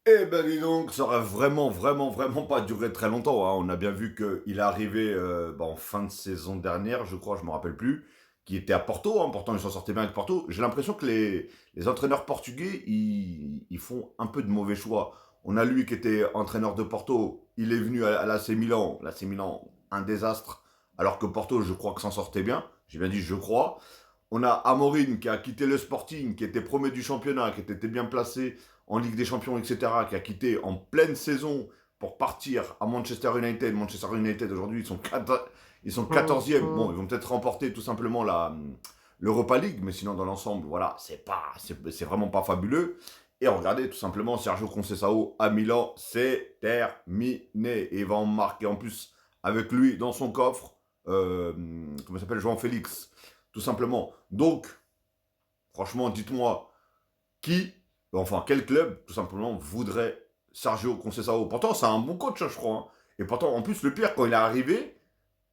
Eh ben dis donc, ça aurait vraiment pas duré très longtemps, hein. On a bien vu qu'il est arrivé en fin de saison dernière, je crois, je me rappelle plus, qui était à Porto, hein. Pourtant ils s'en sortaient bien avec Porto. J'ai l'impression que les entraîneurs portugais, ils font un peu de mauvais choix. On a lui qui était entraîneur de Porto, il est venu à l'AC Milan. L'AC Milan, un désastre, alors que Porto, je crois que s'en sortait bien. J'ai bien dit je crois. On a Amorim qui a quitté le Sporting, qui était premier du championnat, qui était bien placé en Ligue des Champions, etc., qui a quitté en pleine saison pour partir à Manchester United. Manchester United, aujourd'hui, ils sont 14e. Bon, ils vont peut-être remporter tout simplement l'Europa League, mais sinon, dans l'ensemble, voilà, c'est vraiment pas fabuleux. Et regardez, tout simplement, Sergio Conceição à Milan, c'est terminé. Et il va en marquer en plus avec lui dans son coffre, comment il s'appelle, João Félix, tout simplement. Donc, franchement, dites-moi, qui, enfin quel club, tout simplement, voudrait Sergio Conceição? Pourtant, c'est un bon coach, hein, je crois, hein. Et pourtant, en plus, le pire, quand il est arrivé,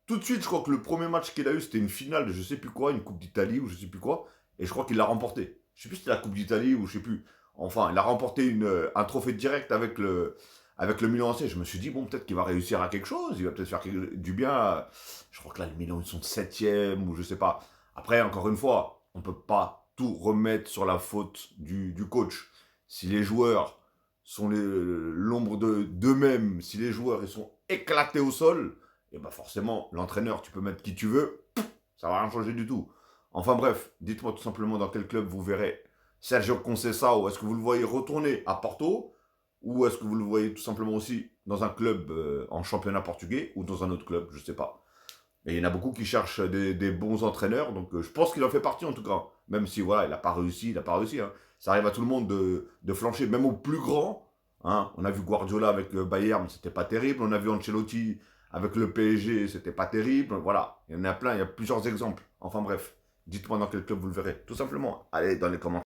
tout de suite, je crois que le premier match qu'il a eu, c'était une finale de je sais plus quoi, une Coupe d'Italie ou je sais plus quoi, et je crois qu'il l'a remporté. Je sais plus si c'était la Coupe d'Italie ou je sais plus. Enfin, il a remporté un trophée direct avec le Milan AC. Je me suis dit, bon, peut-être qu'il va réussir à quelque chose, il va peut-être faire du bien. Je crois que là, le Milan, ils sont 7e ou je sais pas. Après, encore une fois, on peut pas tout remettre sur la faute du coach. Si les joueurs sont l'ombre d'eux-mêmes, si les joueurs ils sont éclatés au sol, et bah forcément, l'entraîneur, tu peux mettre qui tu veux, ça va rien changer du tout. Enfin bref, dites-moi tout simplement dans quel club vous verrez Sergio Conceição. Est-ce que vous le voyez retourner à Porto ou est-ce que vous le voyez tout simplement aussi dans un club en championnat portugais ou dans un autre club, je sais pas. Et il y en a beaucoup qui cherchent des bons entraîneurs, donc je pense qu'il en fait partie en tout cas. Même si voilà, il n'a pas réussi. Hein. Ça arrive à tout le monde de flancher, même aux plus grands. Hein. On a vu Guardiola avec le Bayern, c'était pas terrible. On a vu Ancelotti avec le PSG, c'était pas terrible. Voilà, il y en a plein, il y a plusieurs exemples. Enfin bref, dites-moi dans quel club vous le verrez. Tout simplement, allez dans les commentaires.